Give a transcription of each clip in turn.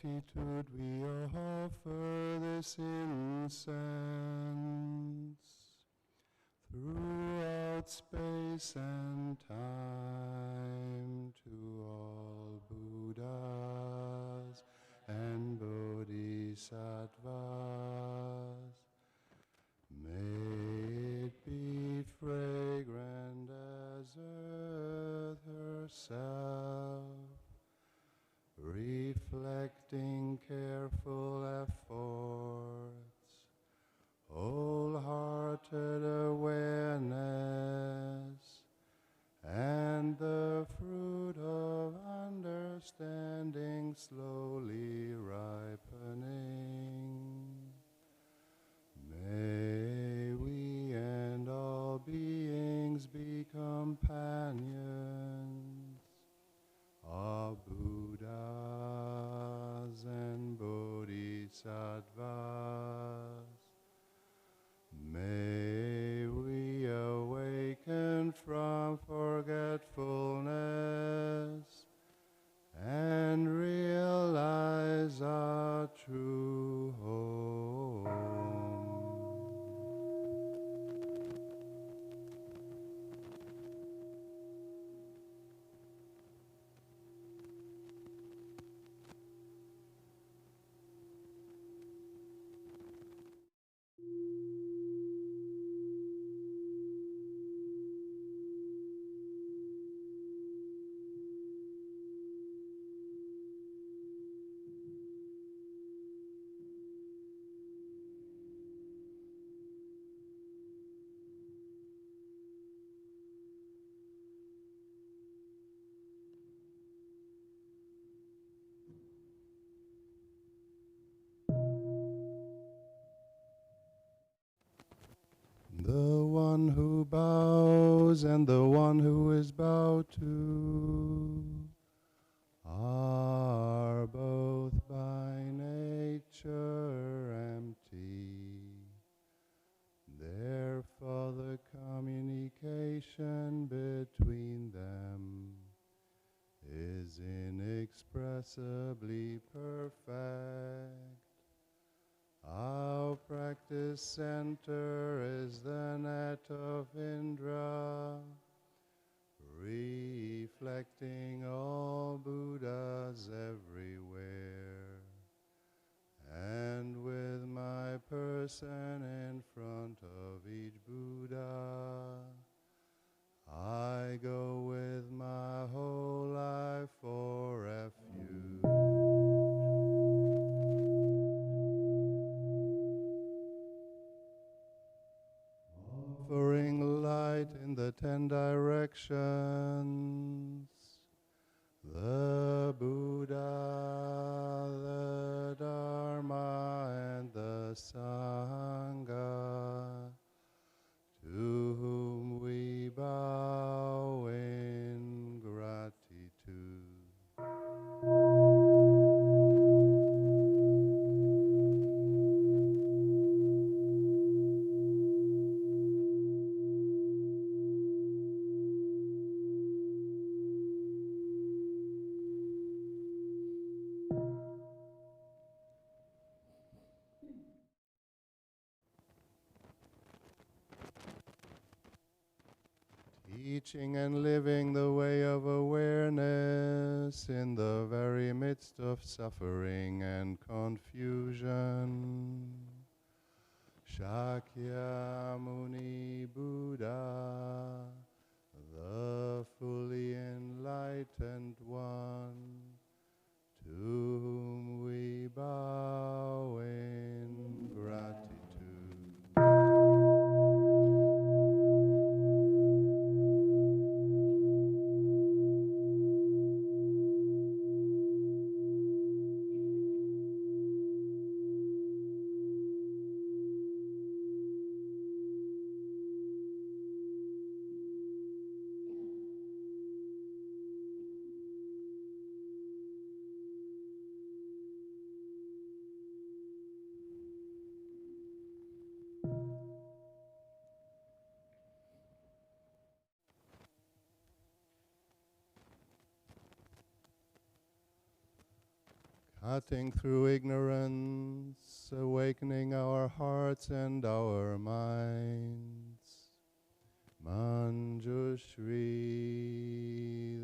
gratitude we offer this incense throughout space and time to all Buddhas and Bodhisattvas. May it be fragrant as earth herself, reflecting careful efforts, wholehearted awareness, and the fruit of understanding slowly ripening. May we and all beings be companions of Buddhas and Bodhisattvas. May we awaken from forgetfulness and realize our true home. The one who bows and the one who is bowed to are both by nature empty. Therefore the communication between them is inexpressibly perfect. Our practice center is the net of Indra, reflecting all Buddhas everywhere. And with my person in front of each Buddha, I go with my whole life for refuge. Offering light in the 10 directions, the Buddha, the Dharma, and the Sangha, to whom we bow in gratitude. Teaching and living the way of awareness in the very midst of suffering and confusion. Shakyamuni Buddha, the fully enlightened one, to whom we bow in gratitude. cutting through ignorance, awakening our hearts and our minds. Manjushri,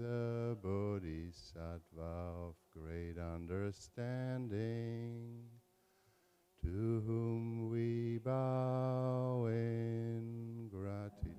the Bodhisattva of great understanding, to whom we bow in gratitude.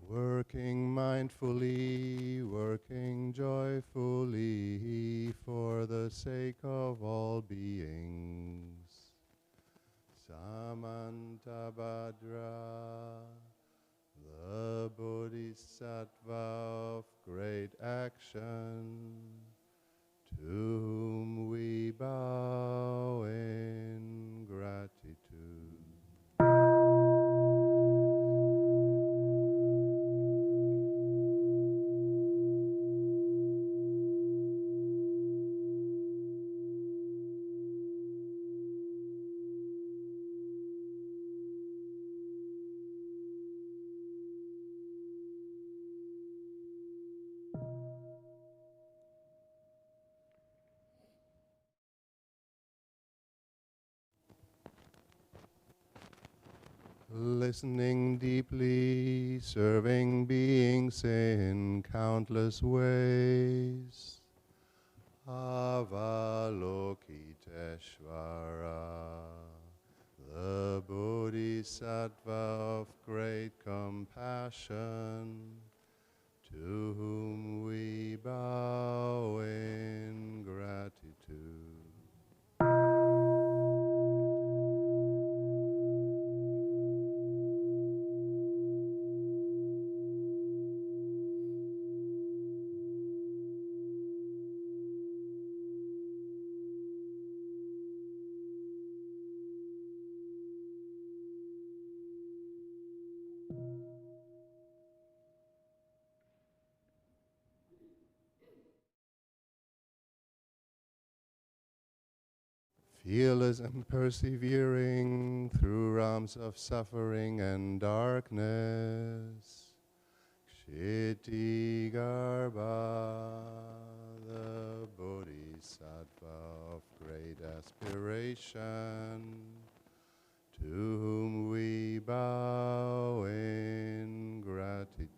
Working mindfully, working joyfully, for the sake of all beings. Samantabhadra, the Bodhisattva of great action, to whom we bow in gratitude. Listening deeply, serving beings in countless ways. Avalokiteshvara, the Bodhisattva of great compassion, to whom we bow in gratitude. Fearless and persevering through realms of suffering and darkness. Kshitigarbha, the Bodhisattva of great aspiration, to whom we bow in gratitude.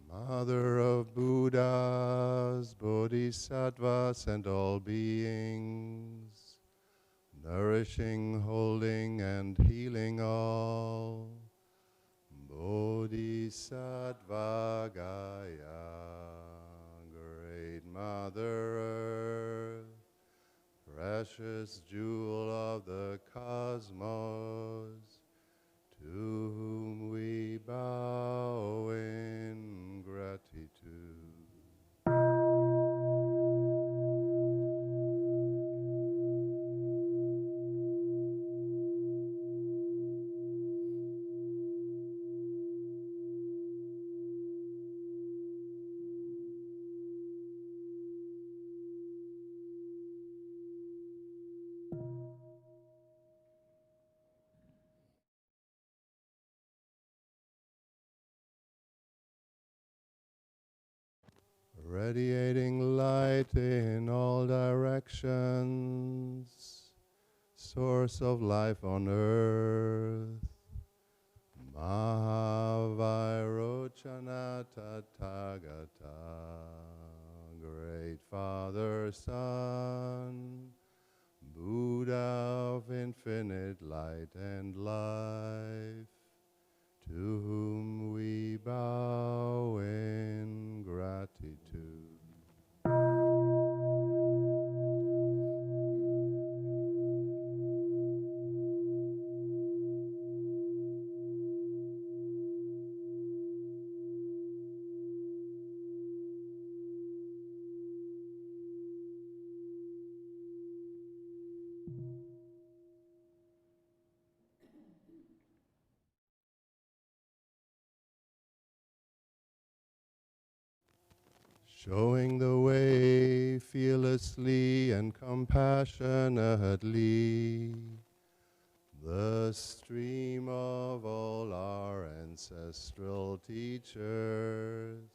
Mother of Buddhas, Bodhisattvas, and all beings, nourishing, holding, and healing all. Bodhisattva Gaya, Great Mother Earth, precious jewel of the cosmos, to whom we bow in gratitude. Radiating light in all directions, source of life on earth. Mahavairochana Tathagata, Great Father, Son, Buddha of infinite infinite light and life, to whom we bow in gratitude. Showing the way fearlessly and compassionately, the stream of all our ancestral teachers,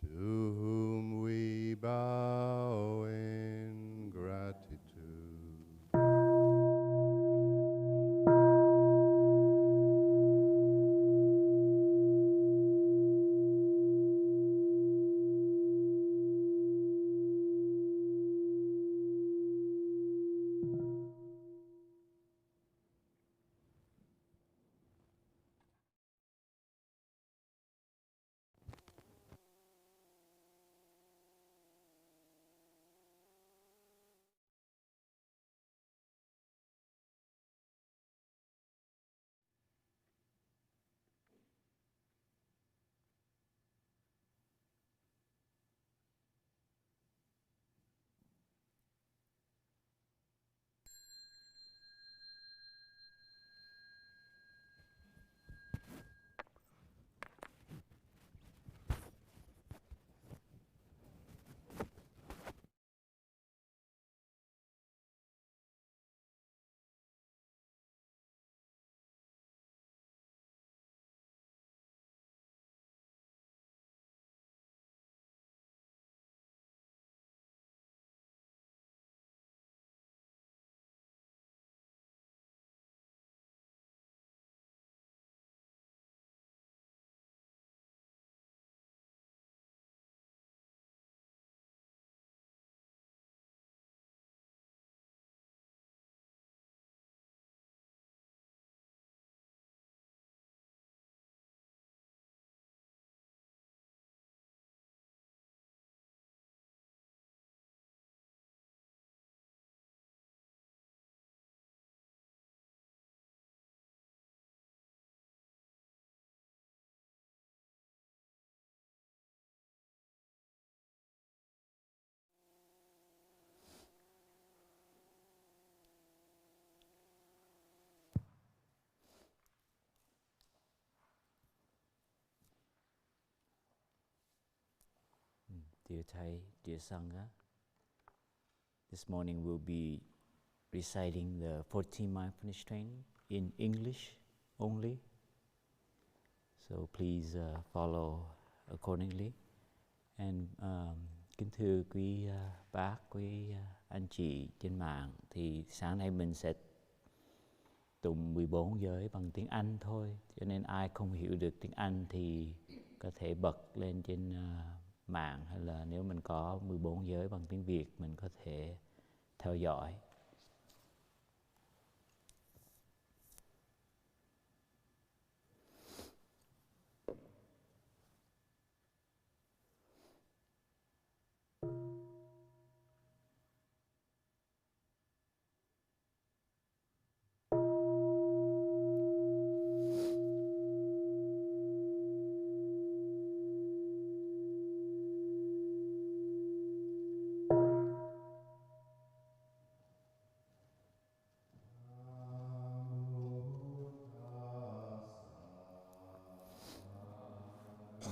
to whom we bow in gratitude. Dear Thai, dear Sangha, this morning we'll be reciting the 14 mindfulness training in English only. So please follow accordingly. And kính thưa quý bác, quý anh chị trên mạng, thì sáng nay mình sẽ tụng 14 giới bằng tiếng Anh thôi. Cho nên ai không hiểu được tiếng Anh thì có thể bật lên trên mạng, hay là nếu mình có 14 giới bằng tiếng Việt mình có thể theo dõi.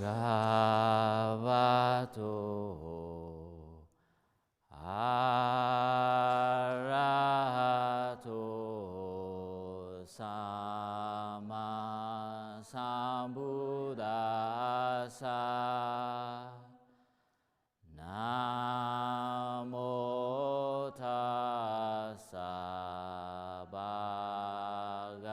Gavato arahato sama sambuddhassa. Namo tassa bhagavato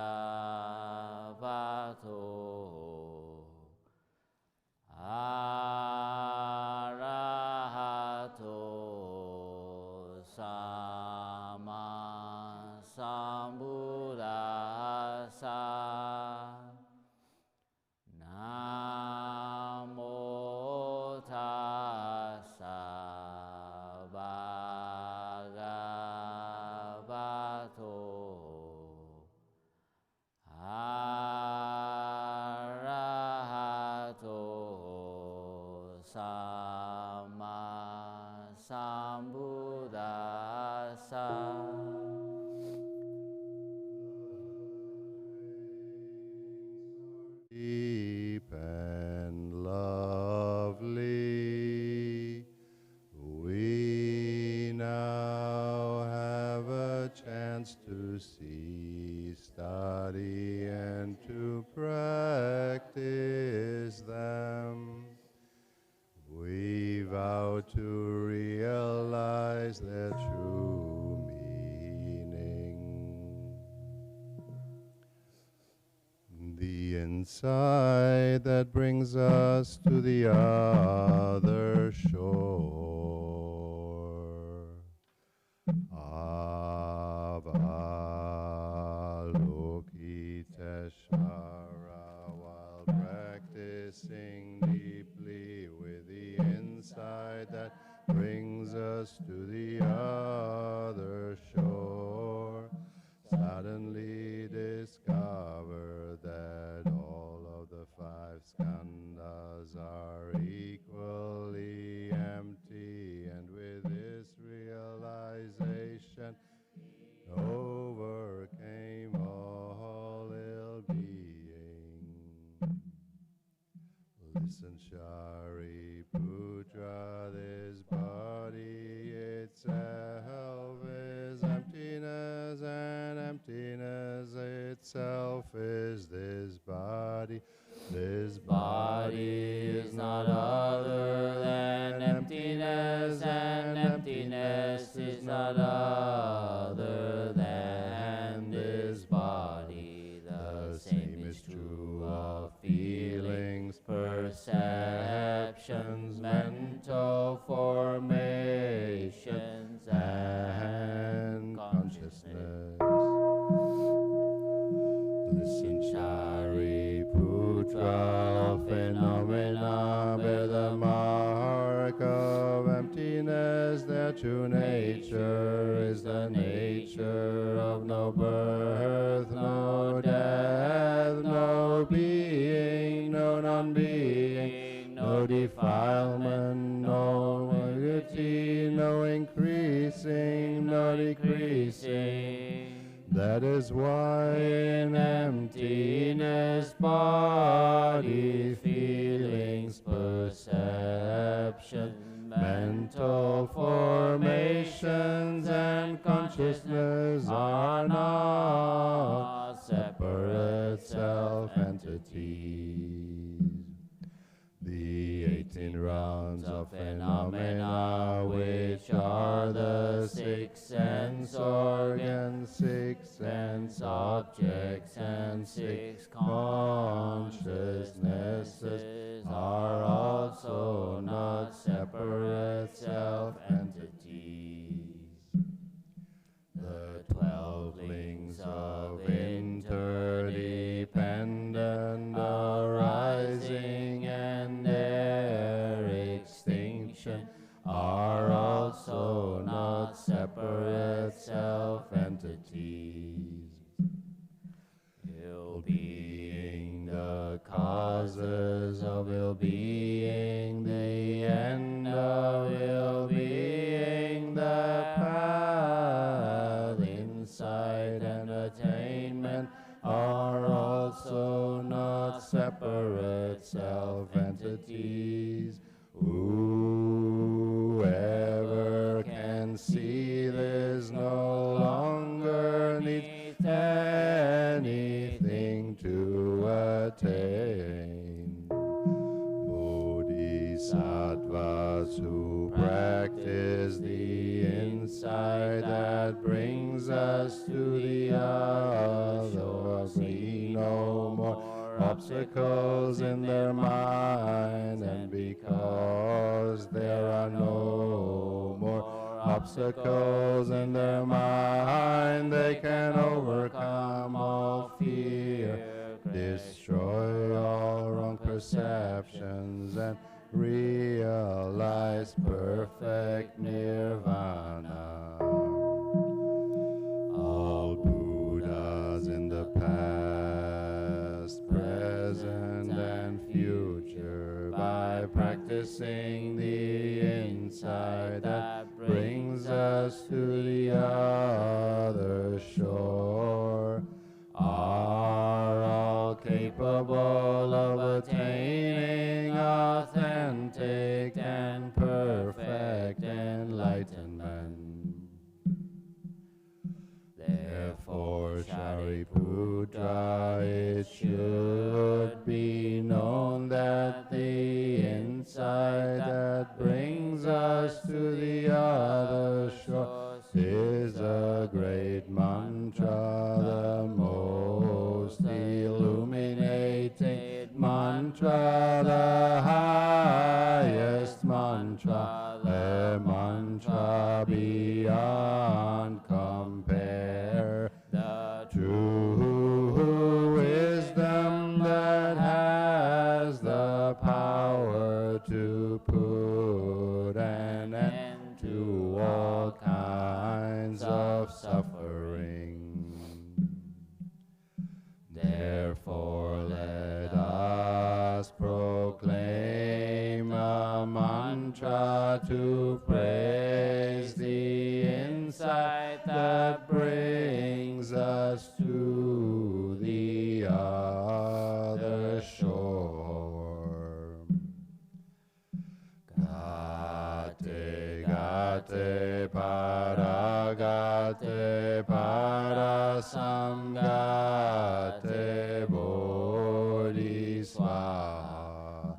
Sama Sambuddhassa. Deep and lovely, we now have a chance to see, study, and to practice them. We vow to realize their true meaning. The insight that brings us to the other shore. Avalokiteshvara, while practicing deeply with the insight that brings us to the other shore, suddenly discover that all of the five skandhas are equally empty, and with this realization overcame all ill-being. Listen, Shariputra, this body itself is emptiness, and emptiness itself is this body. This body is not other than emptiness, and emptiness is not other than this body. The same is true of feelings, perceptions, mental formations, and consciousness. Listen, Shariputra, phenomena bear the mark of emptiness. Their true nature is the nature of no birth, no death, no being, no non-being, no defilement, no negativity, no increasing, no decreasing. That is why in emptiness, body, feelings, perception, mental formations, and consciousness are not separate self-entities. The 18 rounds of phenomena, which are the 6 sense organs, 6 sense objects, and 6 consciousnesses, are also not separate self-entities. The 12 links of interdependent arising and their extinction are also not separate self-entities. Ill-being, the causes of ill-being, the end of ill-being, the path, insight, and attainment are also not separate self-entities. Whoever can see this no longer needs anything to attain. Bodhisattvas who practice the insight that brings us to the other see no more obstacles in their mind, and because there are no more obstacles in their mind, they can overcome all fear, destroy all wrong perceptions, and realize perfect nirvana. All Buddhas in the past, present, and future, by practice practicing the insight that brings us to the other shore, are all capable of attaining authentic and perfect enlightenment. Therefore, Shariputra, it should be known that the insight that brings us to the other shore is a great mantra, the most illuminating mantra, the highest mantra, a mantra beyond compare. The true wisdom that has the power to put an end to all kinds of suffering. Therefore, let us proclaim a mantra to praise the insight that brings us to the other shore. Gate, gate, paragate, parasamgate, bodhisvaha.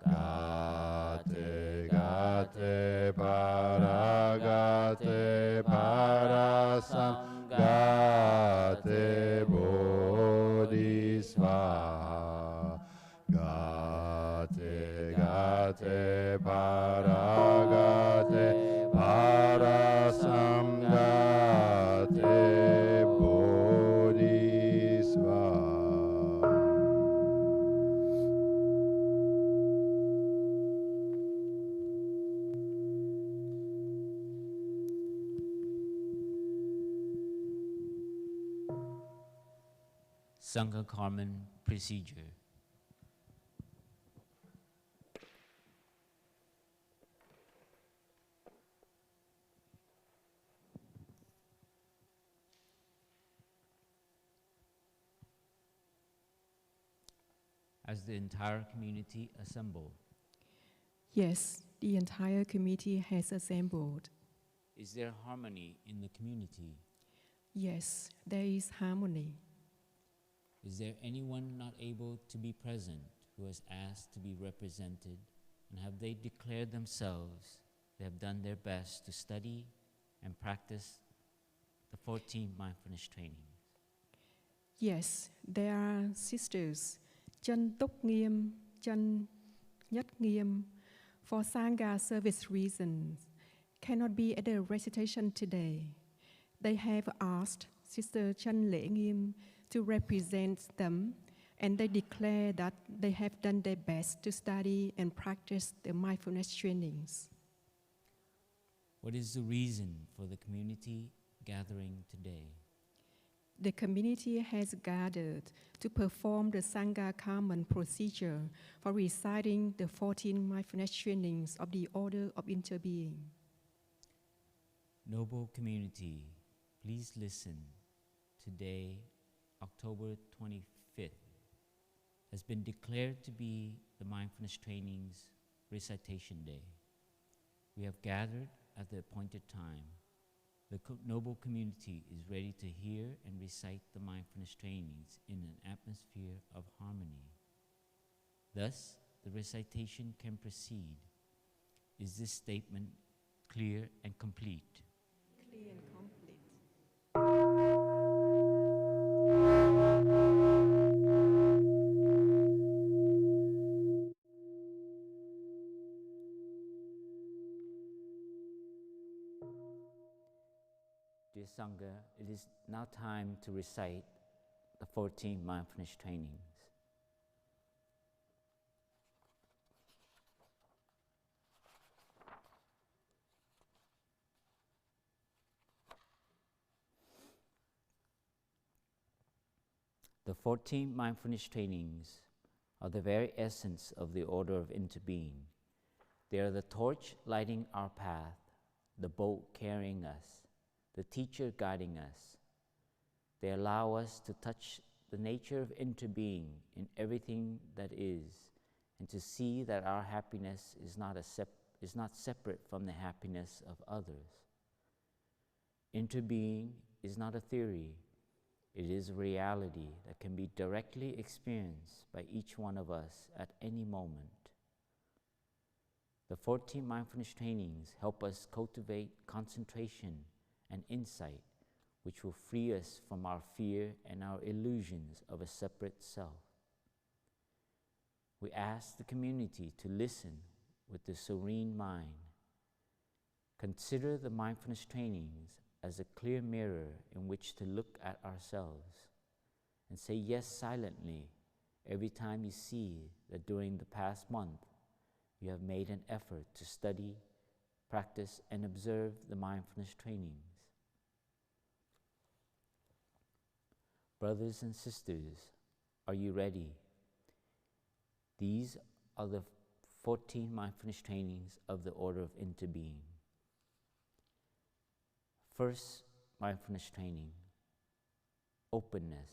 Gate, gate, paragate, parasamgate, bodhisvaha. Gate, gate, paragate, parasamgate, bodhisvaha. Sangha Karman procedure. As the entire community assemble, Yes, the entire committee has assembled. is there harmony in the community? Yes, there is harmony. Is there anyone not able to be present who has asked to be represented, and have they declared themselves they have done their best to study and practice the 14 mindfulness trainings? Yes, there are sisters, Chân Túc Nghiêm, Chân Nhất Nghiêm, for Sangha service reasons, cannot be at the recitation today. They have asked Sister Chân Lễ Nghiêm to represent them, and they declare that they have done their best to study and practice the mindfulness trainings. What is the reason for the community gathering today? The community has gathered to perform the Sangha Karman procedure for reciting the 14 mindfulness trainings of the Order of Interbeing. Noble community, please listen. Today, October 25th, has been declared to be the Mindfulness Trainings Recitation Day. We have gathered at the appointed time. The noble community is ready to hear and recite the mindfulness trainings in an atmosphere of harmony. Thus, the recitation can proceed. Is this statement clear and complete? Clear and complete. Dear Sangha, it is now time to recite the 14 mindfulness trainings. The 14 mindfulness trainings are the very essence of the order of interbeing. They are the torch lighting our path, the boat carrying us, the teacher guiding us. They allow us to touch the nature of interbeing in everything that is, and to see that our happiness is not separate from the happiness of others. Interbeing is not a theory. It is a reality that can be directly experienced by each one of us at any moment. The 14 mindfulness trainings help us cultivate concentration and insight, which will free us from our fear and our illusions of a separate self. We ask the community to listen with a serene mind. Consider the mindfulness trainings as a clear mirror in which to look at ourselves, and say yes silently every time you see that during the past month you have made an effort to study, practice, and observe the mindfulness trainings. Brothers and sisters, are you ready? These are the 14 mindfulness trainings of the Order of Interbeing. First mindfulness training, openness.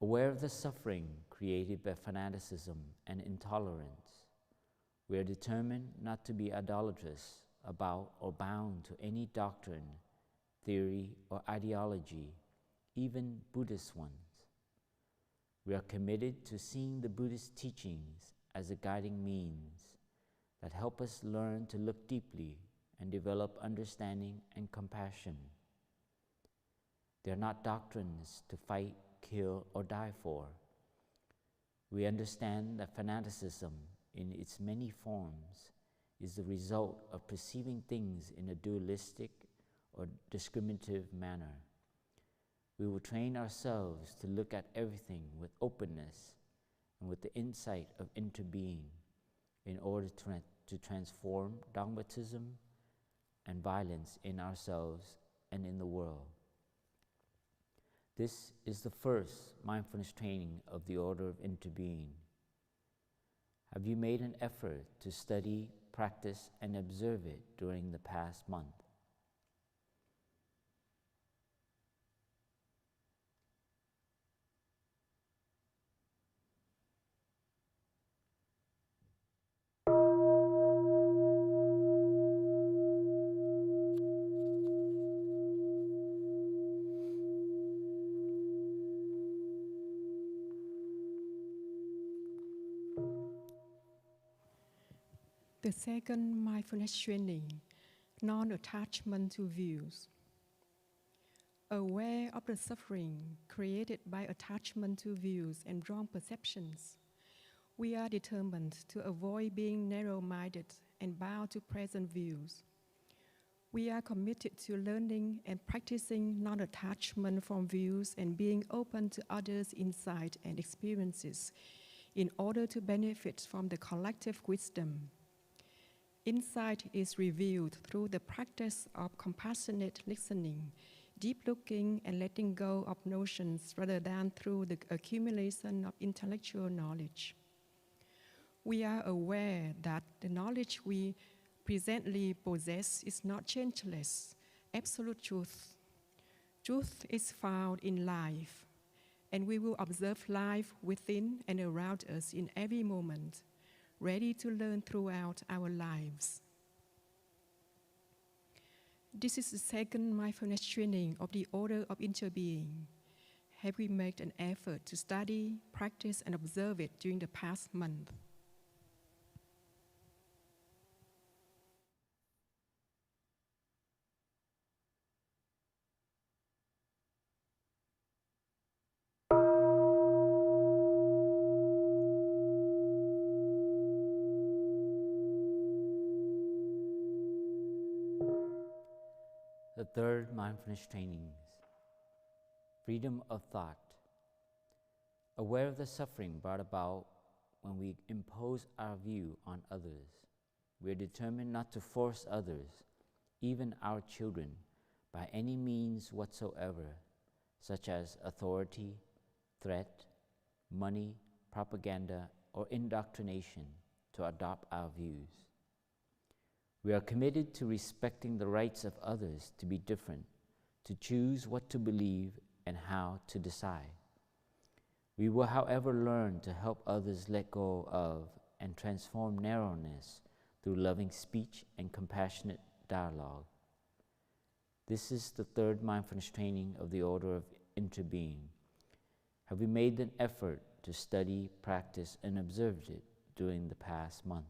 Aware of the suffering created by fanaticism and intolerance, we are determined not to be idolatrous about or bound to any doctrine, theory, or ideology, even Buddhist ones. We are committed to seeing the Buddhist teachings as a guiding means that help us learn to look deeply and develop understanding and compassion. They are not doctrines to fight, kill, or die for. We understand that fanaticism, in its many forms, is the result of perceiving things in a dualistic or discriminative manner. We will train ourselves to look at everything with openness and with the insight of interbeing in order to transform dogmatism and violence in ourselves and in the world. This is the first mindfulness training of the Order of Interbeing. Have you made an effort to study, practice, and observe it during the past month? The second mindfulness training, non-attachment to views. Aware of the suffering created by attachment to views and wrong perceptions, we are determined to avoid being narrow-minded and bound to present views. We are committed to learning and practicing non-attachment from views and being open to others' insight and experiences in order to benefit from the collective wisdom. Insight is revealed through the practice of compassionate listening, deep looking, and letting go of notions rather than through the accumulation of intellectual knowledge. We are aware that the knowledge we presently possess is not changeless, absolute truth. Truth is found in life, and we will observe life within and around us in every moment, ready to learn throughout our lives. This is the second mindfulness training of the Order of Interbeing. Have we made an effort to study, practice, and observe it during the past month? The third mindfulness trainings, freedom of thought. Aware of the suffering brought about when we impose our view on others, we are determined not to force others, even our children, by any means whatsoever, such as authority, threat, money, propaganda, or indoctrination, to adopt our views. We are committed to respecting the rights of others to be different, to choose what to believe and how to decide. We will, however, learn to help others let go of and transform narrowness through loving speech and compassionate dialogue. This is the third mindfulness training of the Order of Interbeing. Have we made an effort to study, practice, and observe it during the past month?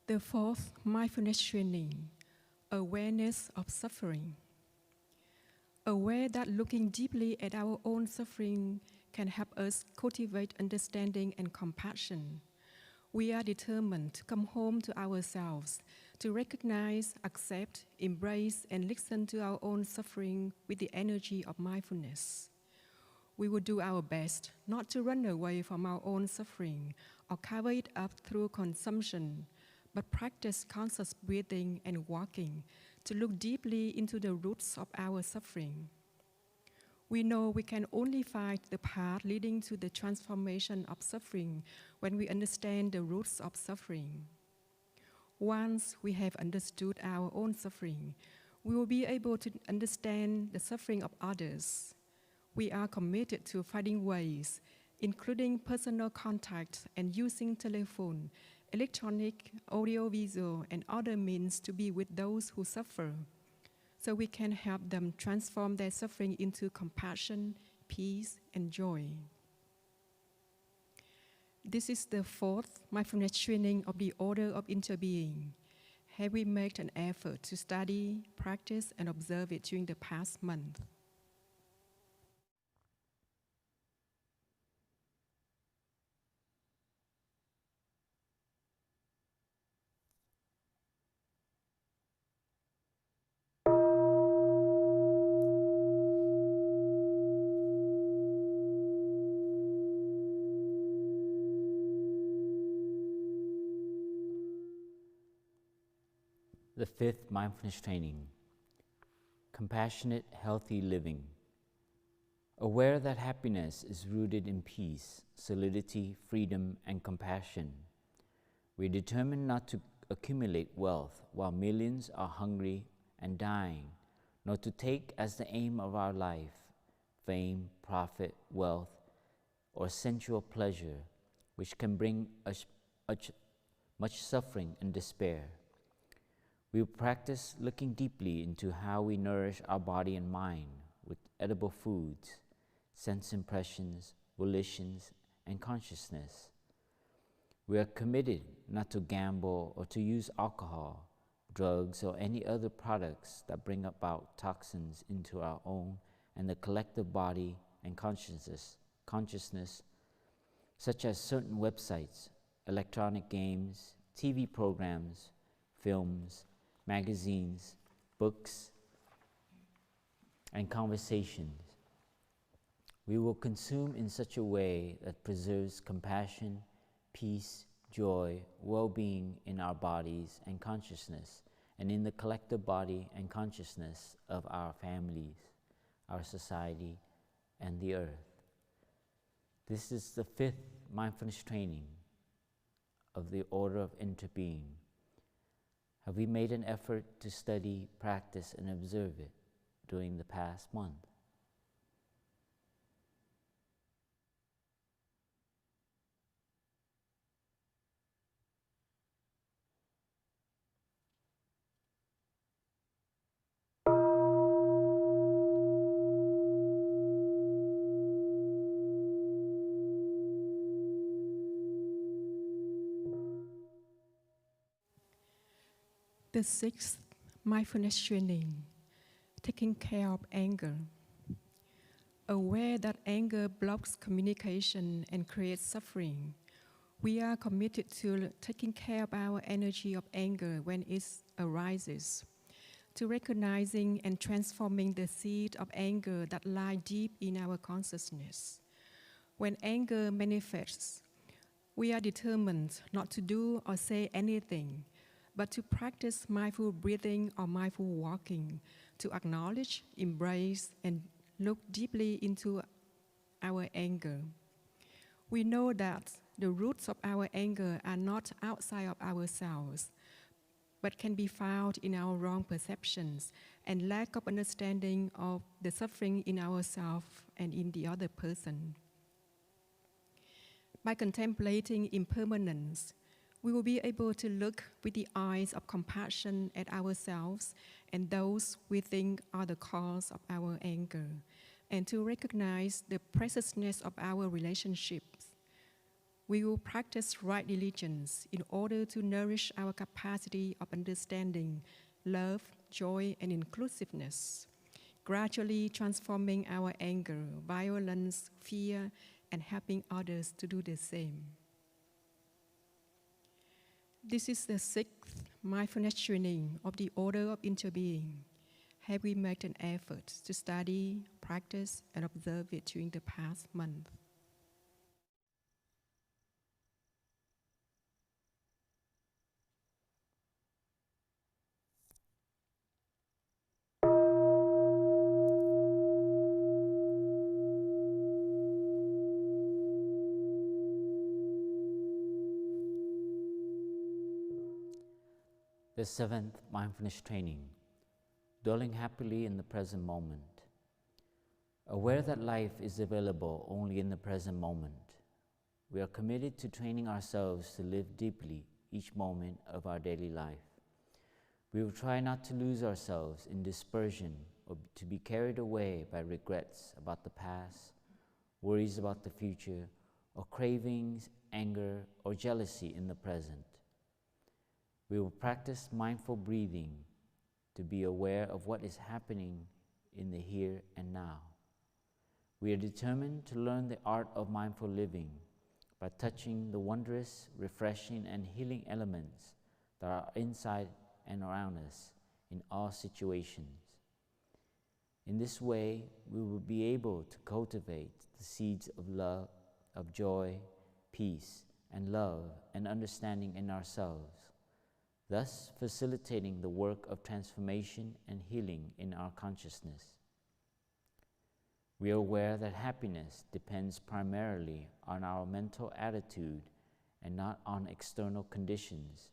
The fourth mindfulness training, awareness of suffering. Aware that looking deeply at our own suffering can help us cultivate understanding and compassion. We are determined to come home to ourselves, to recognize, accept, embrace, and listen to our own suffering with the energy of mindfulness. We will do our best not to run away from our own suffering or cover it up through consumption, but practice conscious breathing and walking to look deeply into the roots of our suffering. We know we can only find the path leading to the transformation of suffering when we understand the roots of suffering. Once we have understood our own suffering, we will be able to understand the suffering of others. We are committed to finding ways, including personal contact and using telephone, electronic, audiovisual, and other means to be with those who suffer, so we can help them transform their suffering into compassion, peace, and joy. This is the fourth mindfulness training of the Order of Interbeing. Have we made an effort to study, practice, and observe it during the past month? The fifth mindfulness training, compassionate, healthy living. Aware that happiness is rooted in peace, solidity, freedom, and compassion. We determine not to accumulate wealth while millions are hungry and dying, nor to take as the aim of our life fame, profit, wealth, or sensual pleasure, which can bring us much suffering and despair. We will practice looking deeply into how we nourish our body and mind with edible foods, sense impressions, volitions, and consciousness. We are committed not to gamble or to use alcohol, drugs, or any other products that bring about toxins into our own and the collective body and consciousness, such as certain websites, electronic games, TV programs, films, magazines, books, and conversations. We will consume in such a way that preserves compassion, peace, joy, well-being in our bodies and consciousness, and in the collective body and consciousness of our families, our society, and the earth. This is the fifth mindfulness training of the Order of Interbeing. Have we made an effort to study, practice, and observe it during the past month? The sixth mindfulness training, taking care of anger. Aware that anger blocks communication and creates suffering, we are committed to taking care of our energy of anger when it arises, to recognizing and transforming the seed of anger that lie deep in our consciousness. When anger manifests, we are determined not to do or say anything, but to practice mindful breathing or mindful walking, to acknowledge, embrace, and look deeply into our anger. We know that the roots of our anger are not outside of ourselves, but can be found in our wrong perceptions and lack of understanding of the suffering in ourselves and in the other person. By contemplating impermanence, we will be able to look with the eyes of compassion at ourselves and those we think are the cause of our anger, and to recognize the preciousness of our relationships. We will practice right diligence in order to nourish our capacity of understanding, love, joy, and inclusiveness, gradually transforming our anger, violence, fear, and helping others to do the same. This is the sixth mindfulness training of the Order of Interbeing. Have we made an effort to study, practice, and observe it during the past month? The seventh mindfulness training, dwelling happily in the present moment. Aware that life is available only in the present moment, we are committed to training ourselves to live deeply each moment of our daily life. We will try not to lose ourselves in dispersion or to be carried away by regrets about the past, worries about the future, or cravings, anger, or jealousy in the present. We will practice mindful breathing to be aware of what is happening in the here and now. We are determined to learn the art of mindful living by touching the wondrous, refreshing, and healing elements that are inside and around us in all situations. In this way, we will be able to cultivate the seeds of love, of joy, peace, and love and understanding in ourselves, thus facilitating the work of transformation and healing in our consciousness. We are aware that happiness depends primarily on our mental attitude and not on external conditions,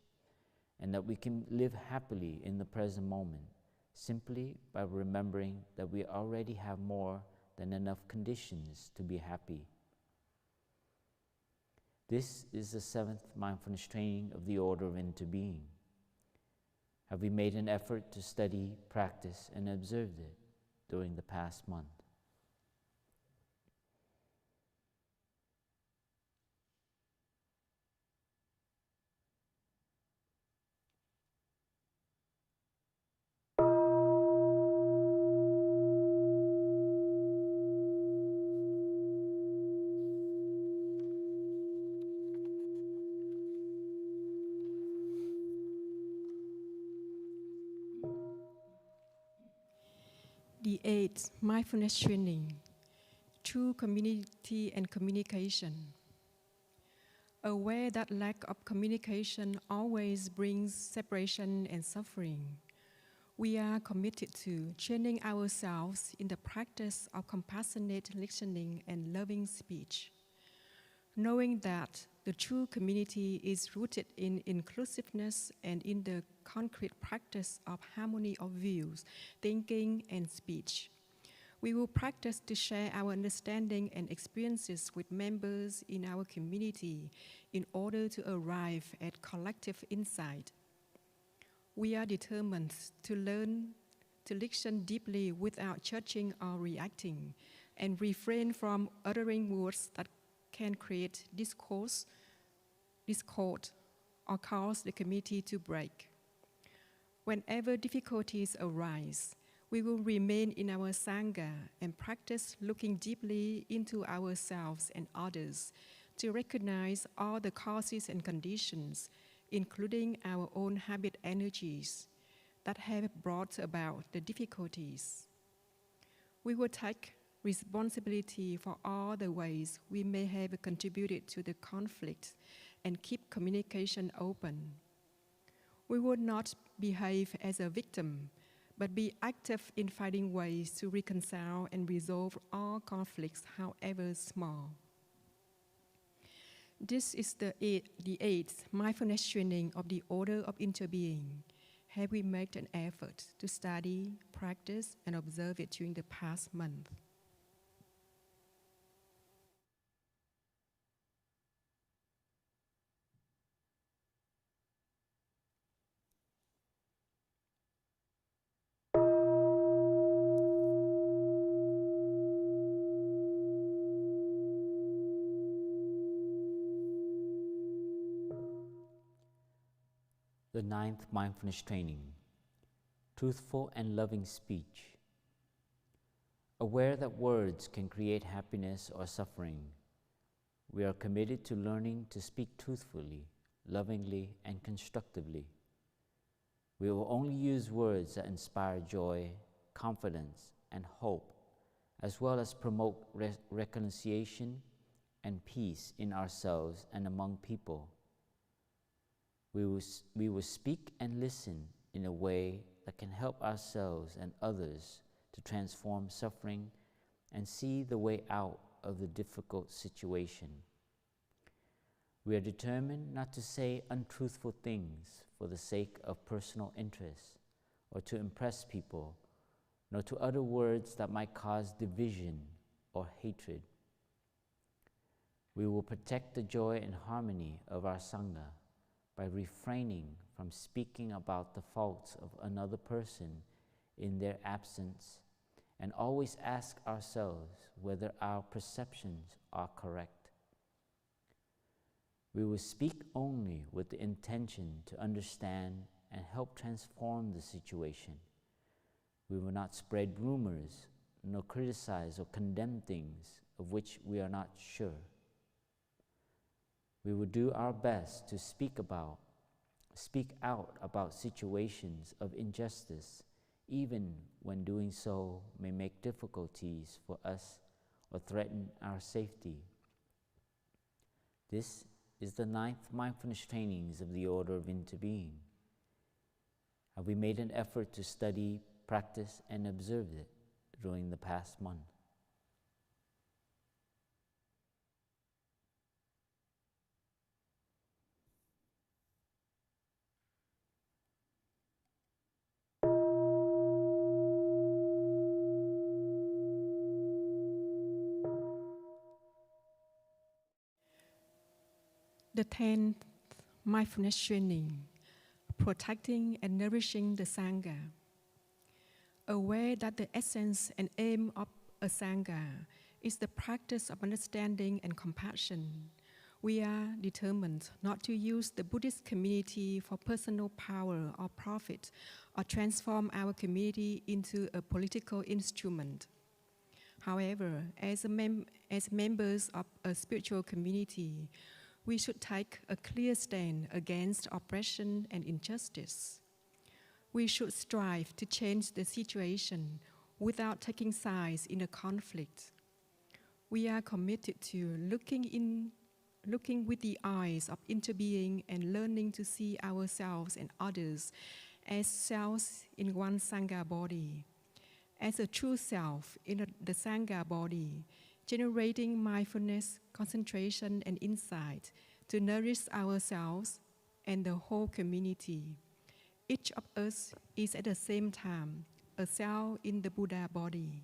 and that we can live happily in the present moment simply by remembering that we already have more than enough conditions to be happy. This is the seventh mindfulness training of the Order of Interbeing. Have we made an effort to study, practice, and observe it during the past month? The eighth mindfulness training, true community and communication. Aware that lack of communication always brings separation and suffering, we are committed to training ourselves in the practice of compassionate listening and loving speech, knowing that the true community is rooted in inclusiveness and in the concrete practice of harmony of views, thinking, and speech. We will practice to share our understanding and experiences with members in our community in order to arrive at collective insight. We are determined to learn to listen deeply without judging or reacting, and refrain from uttering words that can create discord, or cause the community to break. Whenever difficulties arise, we will remain in our Sangha and practice looking deeply into ourselves and others to recognize all the causes and conditions, including our own habit energies, that have brought about the difficulties. We will take responsibility for all the ways we may have contributed to the conflict and keep communication open. We will not behave as a victim, but be active in finding ways to reconcile and resolve all conflicts, however small. This is the eighth mindfulness training of the Order of Interbeing. Have we made an effort to study, practice, and observe it during the past month? The ninth mindfulness training, truthful and loving speech. Aware that words can create happiness or suffering, we are committed to learning to speak truthfully, lovingly, and constructively. We will only use words that inspire joy, confidence, and hope, as well as promote reconciliation and peace in ourselves and among people. We will speak and listen in a way that can help ourselves and others to transform suffering and see the way out of the difficult situation. We are determined not to say untruthful things for the sake of personal interest or to impress people, nor to utter words that might cause division or hatred. We will protect the joy and harmony of our Sangha by refraining from speaking about the faults of another person in their absence, and always ask ourselves whether our perceptions are correct. We will speak only with the intention to understand and help transform the situation. We will not spread rumors, nor criticize or condemn things of which we are not sure. We will do our best to speak out about situations of injustice, even when doing so may make difficulties for us or threaten our safety. This is the ninth mindfulness trainings of the Order of Interbeing. Have we made an effort to study, practice, and observe it during the past month? The 10th mindfulness training, protecting and nourishing the Sangha. Aware that the essence and aim of a Sangha is the practice of understanding and compassion, we are determined not to use the Buddhist community for personal power or profit, or transform our community into a political instrument. However, as members of a spiritual community, we should take a clear stand against oppression and injustice. We should strive to change the situation without taking sides in a conflict. We are committed to looking with the eyes of interbeing and learning to see ourselves and others as selves in one Sangha body, as a true self in the Sangha body, generating mindfulness, concentration, and insight to nourish ourselves and the whole community. Each of us is at the same time a cell in the Buddha body.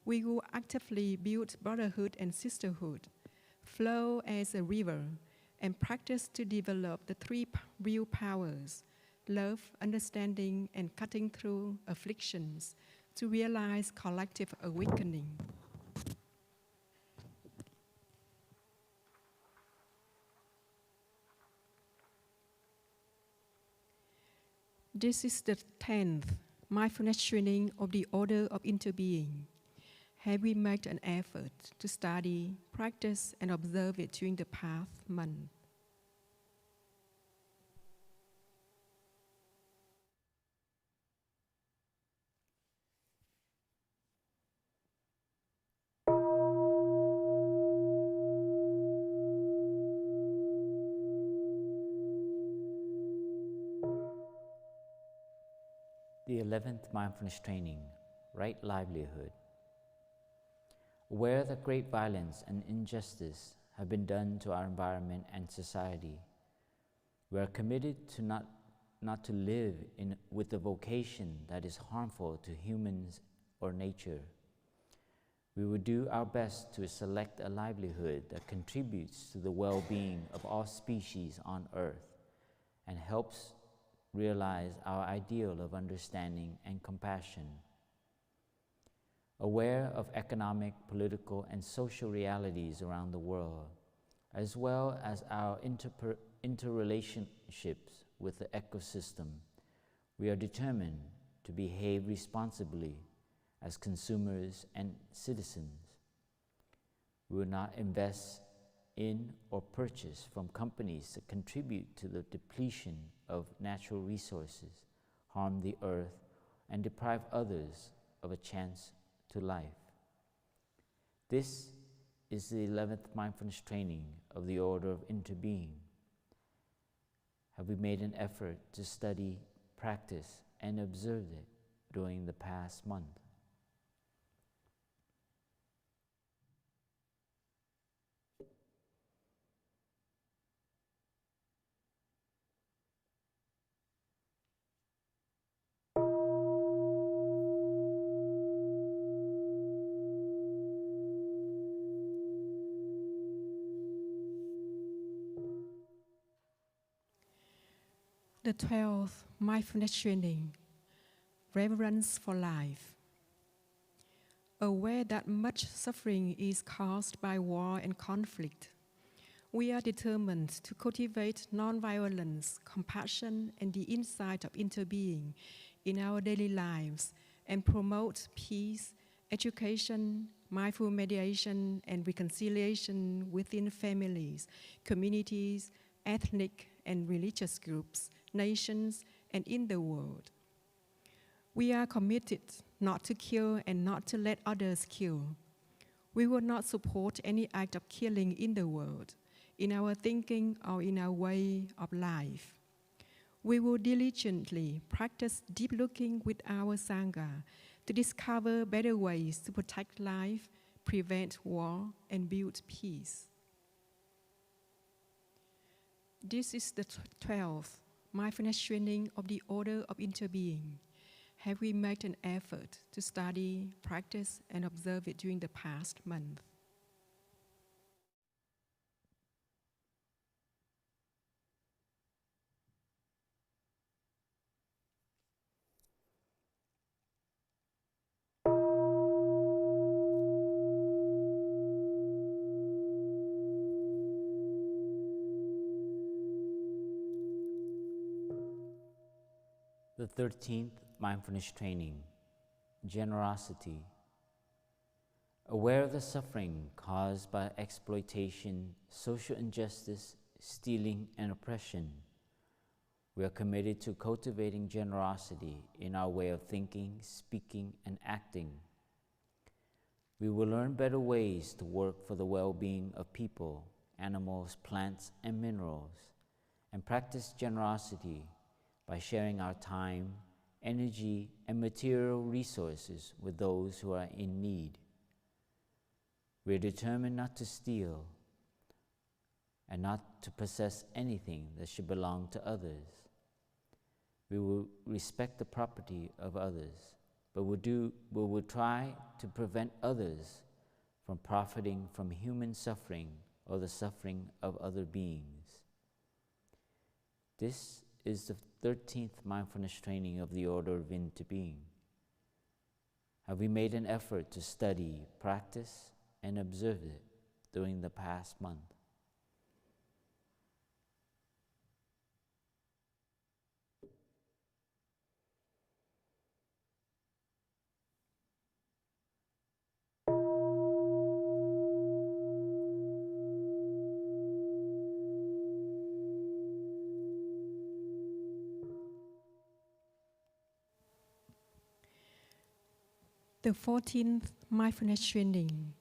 We will actively build brotherhood and sisterhood, flow as a river, and practice to develop the three real powers, love, understanding, and cutting through afflictions, to realize collective awakening. This is the 10th mindfulness training of the Order of Interbeing. Have we made an effort to study, practice, and observe it during the past month? The 11th mindfulness training, right livelihood. Aware that great violence and injustice have been done to our environment and society, we are committed to not to live with a vocation that is harmful to humans or nature. We will do our best to select a livelihood that contributes to the well-being of all species on Earth and helps realize our ideal of understanding and compassion. Aware of economic, political, and social realities around the world, as well as our interrelationships with the ecosystem, we are determined to behave responsibly as consumers and citizens. We will not invest in or purchase from companies that contribute to the depletion of natural resources, harm the earth, and deprive others of a chance to life. This is the 11th mindfulness training of the Order of Interbeing. Have we made an effort to study, practice, and observe it during the past month? The 12th mindfulness training, reverence for life. Aware that much suffering is caused by war and conflict, we are determined to cultivate non-violence, compassion, and the insight of interbeing in our daily lives and promote peace, education, mindful mediation, and reconciliation within families, communities, ethnic and religious groups, nations, and in the world. We are committed not to kill and not to let others kill. We will not support any act of killing in the world, in our thinking or in our way of life. We will diligently practice deep looking with our Sangha to discover better ways to protect life, prevent war, and build peace. This is the 12th mindfulness training of the Order of Interbeing. Have we made an effort to study, practice, and observe it during the past month? The 13th mindfulness training, generosity. Aware of the suffering caused by exploitation, social injustice, stealing, and oppression, we are committed to cultivating generosity in our way of thinking, speaking, and acting. We will learn better ways to work for the well-being of people, animals, plants, and minerals, and practice generosity by sharing our time, energy, and material resources with those who are in need. We are determined not to steal and not to possess anything that should belong to others. We will respect the property of others, but we will try to prevent others from profiting from human suffering or the suffering of other beings. This is the 13th mindfulness training of the Order of Interbeing. Have we made an effort to study, practice, and observe it during the past month? The 14th mindfulness training,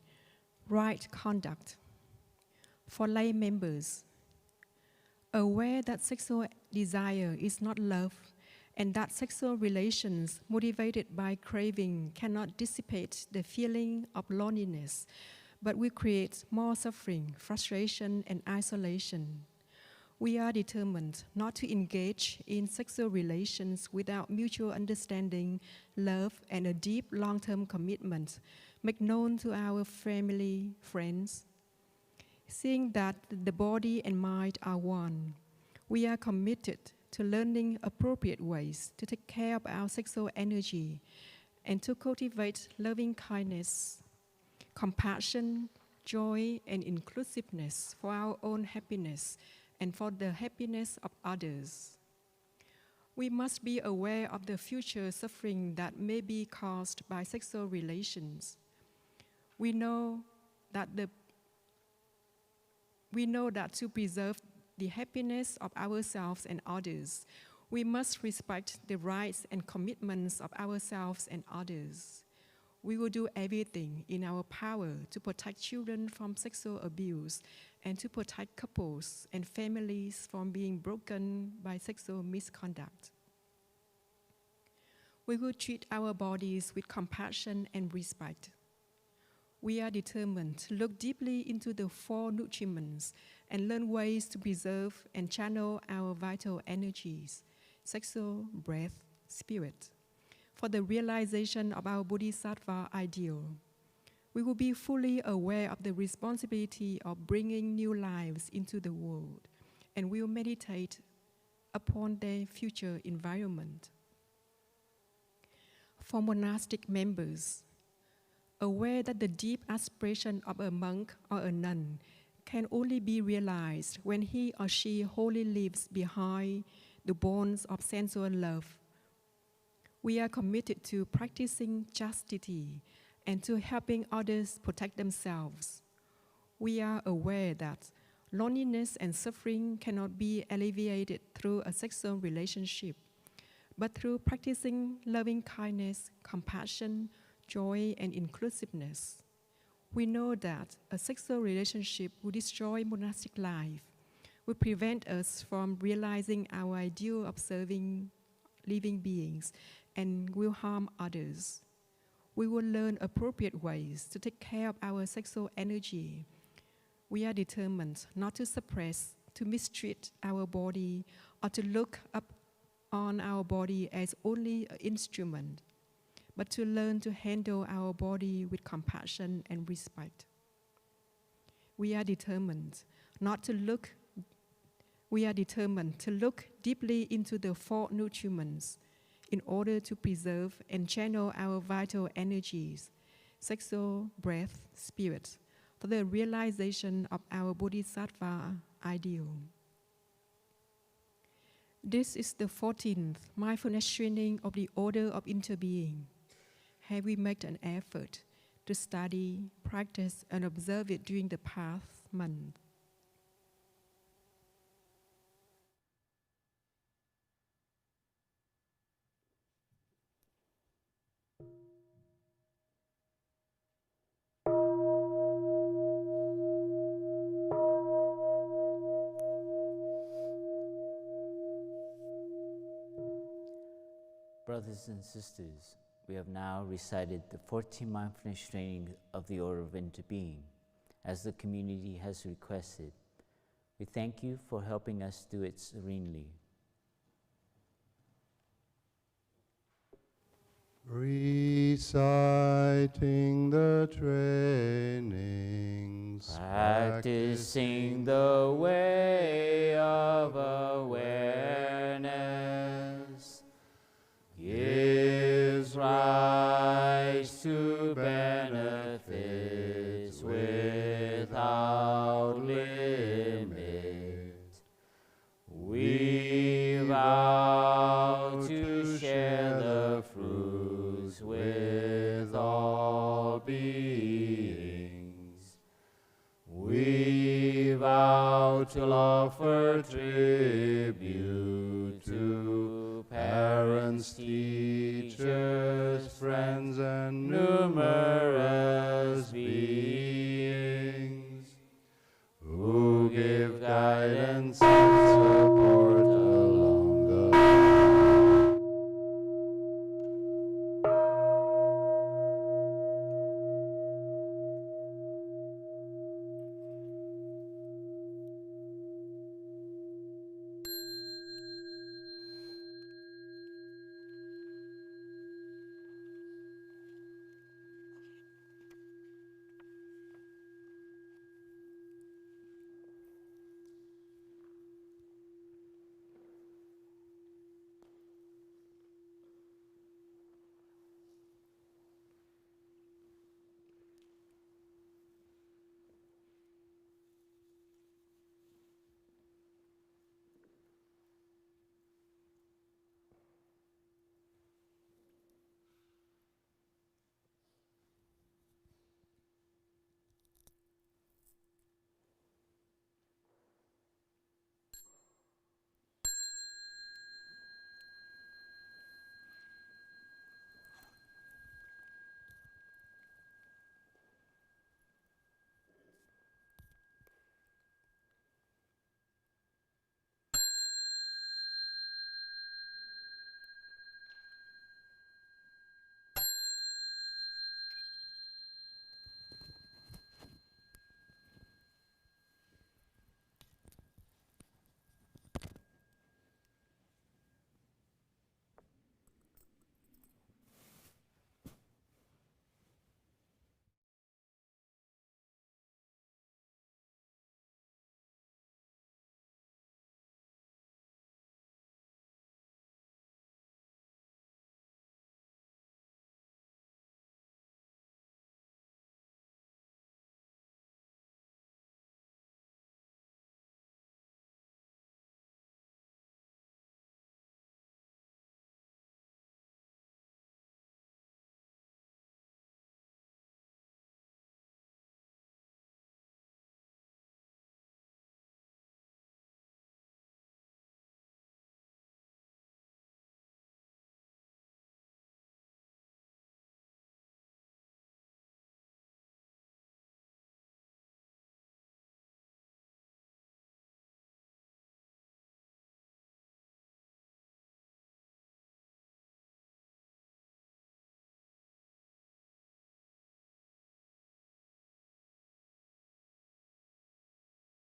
right conduct. For lay members, aware that sexual desire is not love and that sexual relations motivated by craving cannot dissipate the feeling of loneliness, but will create more suffering, frustration, and isolation. We are determined not to engage in sexual relations without mutual understanding, love, and a deep long-term commitment, make known to our family, friends. Seeing that the body and mind are one, we are committed to learning appropriate ways to take care of our sexual energy and to cultivate loving kindness, compassion, joy, and inclusiveness for our own happiness and for the happiness of others. We must be aware of the future suffering that may be caused by sexual relations. We know that to preserve the happiness of ourselves and others, we must respect the rights and commitments of ourselves and others. We will do everything in our power to protect children from sexual abuse and to protect couples and families from being broken by sexual misconduct. We will treat our bodies with compassion and respect. We are determined to look deeply into the four nutriments and learn ways to preserve and channel our vital energies, sexual, breath, spirit, for the realization of our Bodhisattva ideal. We will be fully aware of the responsibility of bringing new lives into the world, and will meditate upon their future environment. For monastic members, aware that the deep aspiration of a monk or a nun can only be realized when he or she wholly leaves behind the bonds of sensual love. We are committed to practicing chastity and to helping others protect themselves. We are aware that loneliness and suffering cannot be alleviated through a sexual relationship, but through practicing loving kindness, compassion, joy, and inclusiveness. We know that a sexual relationship will destroy monastic life, will prevent us from realizing our ideal of serving living beings, and will harm others. We will learn appropriate ways to take care of our sexual energy. We are determined not to suppress, to mistreat our body, or to look up on our body as only an instrument, but to learn to handle our body with compassion and respect. We are determined to look deeply into the four nutriments in order to preserve and channel our vital energies, sexual, breath, spirit, for the realization of our Bodhisattva ideal. This is the 14th mindfulness training of the Order of Interbeing. Have we made an effort to study, practice, and observe it during the past month? Brothers and sisters, we have now recited the 14 mindfulness training of the Order of Interbeing, as the community has requested. We thank you for helping us do it serenely. Reciting the trainings, Practicing the way of awareness gives rise to benefits without limit. We vow to share the fruits with all beings. We vow to offer